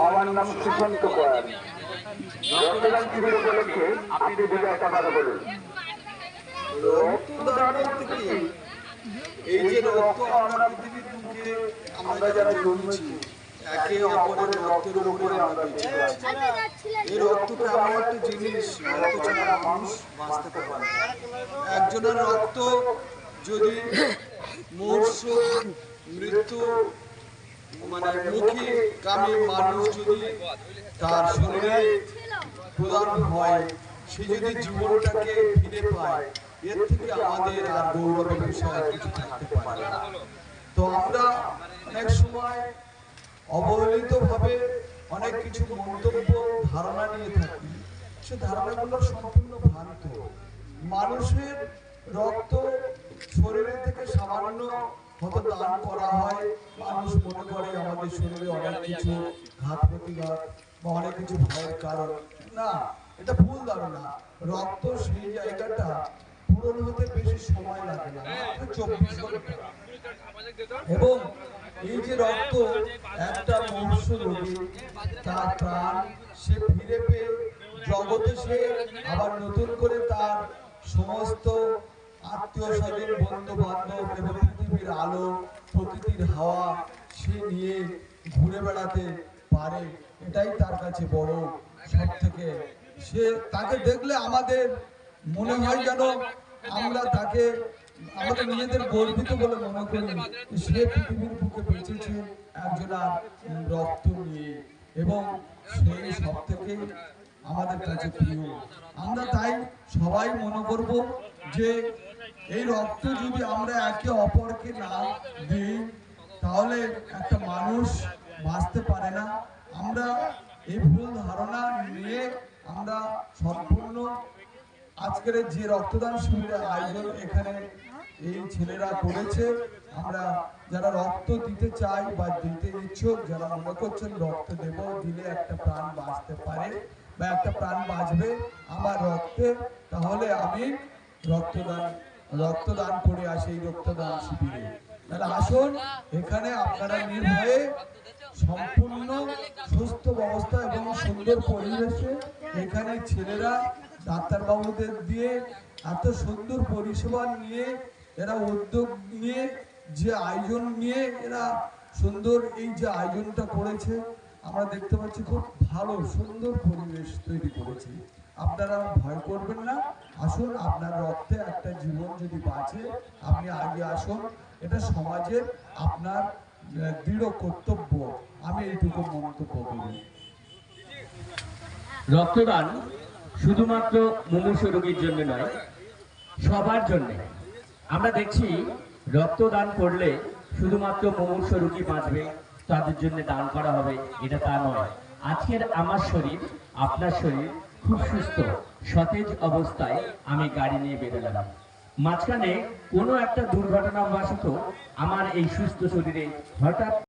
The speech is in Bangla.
আমার নাম সুশান্ত কয়াল। রক্তদান শিবির উপলক্ষে আপনি দুটো একটা কথা বলুন। রক্তদান বলতে কি, এই যে রক্ত আমরা পৃথিবীর বুকে আমরা যারা জন্মেছি একে অপরের রক্তের উপরে আমরা বেঁচে আছি। এই রক্তটা এমন একটা জিনিস, রক্ত ছাড়া মানুষ বাঁচতে পারে না। একজনের রক্ত যদি মুমূর্ষ মৃত্যু মানে মুখী কামী মানুষ যদি তার শরীরে প্রদান হয়, সে যদি জীবনটাকে ফিরে পায়, এর থেকে আমাদের আর গৌরবের বিষয় কিছু থাকতে পারে না। তো আমরা অনেক সময় অবহেলিত ভাবে অনেক কিছু মন্তব্য ধারণা নিয়ে থাকি, সে ধারণাগুলো সম্পূর্ণ ভ্রান্ত। মানুষের রক্ত শরীরে থেকে সামান্য হয়তো দান করা হয়, মানুষ মনে করে আমাদের শরীরে অনেক কিছু ঘাত প্রতিঘাত বা অনেক কিছু ভয়ের কারণ। না, এটা ভুল ধারণা। রক্ত সেই জায়গাটা পূরণ হতে বেশি সময় লাগে না, 24 ঘন্টা। এবং এই যে রক্ত একটা মনুষ্য রোগী, তার প্রাণ সে ফিরে পেয়ে জগতে সে আবার নতুন করে তার সমস্ত আত্মীয় স্বজন বন্ধু বান্ধব এবং পৃথিবীর আলো প্রকৃতির হাওয়া সে নিয়ে ঘুরে বেড়াতে পারে, এটাই তার কাছে বড় সব থেকে। সে তাকে দেখলে আমাদের মনে হয় যেন আমরা তাকে আমাদের নিজেদের গর্বিত বলে মনে করি। সে পৃথিবীর বুকে বেঁচেছে একজনের রক্ত নিয়ে, এবং সেই সব থেকে আমাদের কাছে প্রিয়। আমরা তাই সবাই মনে করব যে এই রক্ত যদি আমরা একে অপরকে না দিই, তাহলে একটা মানুষ বাঁচতে পারে না। আমরা এই ভুল ধারণা নিয়ে আমরা সম্পূর্ণ আজকের যে রক্তদান শিবিরের আয়োজন এখানে এই ছেলেরা করেছে, আমরা যারা রক্ত দিতে চাই বা দিতে ইচ্ছুক, যারা মনে করছেন রক্ত দেব, দিলে একটা প্রাণ বাঁচতে পারে বা একটা প্রাণ বাঁচবে আমার রক্তে, তাহলে আমি রক্তদান করে আসি এই রক্তদান শিবিরে। তাহলে আসুন, এখানে আপনারা নির্ভয়ে সম্পূর্ণ সুস্থ ব্যবস্থা এবং সুন্দর পরিবেশে এখানে ছেলেরা ডাক্তারবাবুদের দিয়ে এত সুন্দর পরিষেবা নিয়ে এরা উদ্যোগ নিয়ে যে আয়োজন নিয়ে এরা সুন্দর এই যে আয়োজনটা করেছে, আমরা দেখতে পাচ্ছি খুব ভালো সুন্দর পরিবেশ তৈরি করেছে। আপনারা ভয় করবেন না, আসুন, আপনার রক্তে একটা জীবন যদি বাঁচে আপনি আগে আসুন, এটা সমাজের আপনার দৃঢ় কর্তব্য। আমি এইটুকু মন্তব্য করি। রক্তদান শুধুমাত্র মুমূর্ষ রোগীর জন্য নয়, সবার জন্য। আমরা দেখছি রক্তদান করলে শুধুমাত্র মুমূর্ষ রোগী বাঁচবে, তাদের জন্য দান করা হবে, এটা তা নয়। আজকের আমার শরীর, আপনার শরীর খুব সুস্থ সতেজ অবস্থায় আমি গাড়ি নিয়ে বেরোলাম, মাঝখানে কোনো একটা দুর্ঘটনাবশত আমার এই সুস্থ শরীরে হঠাৎ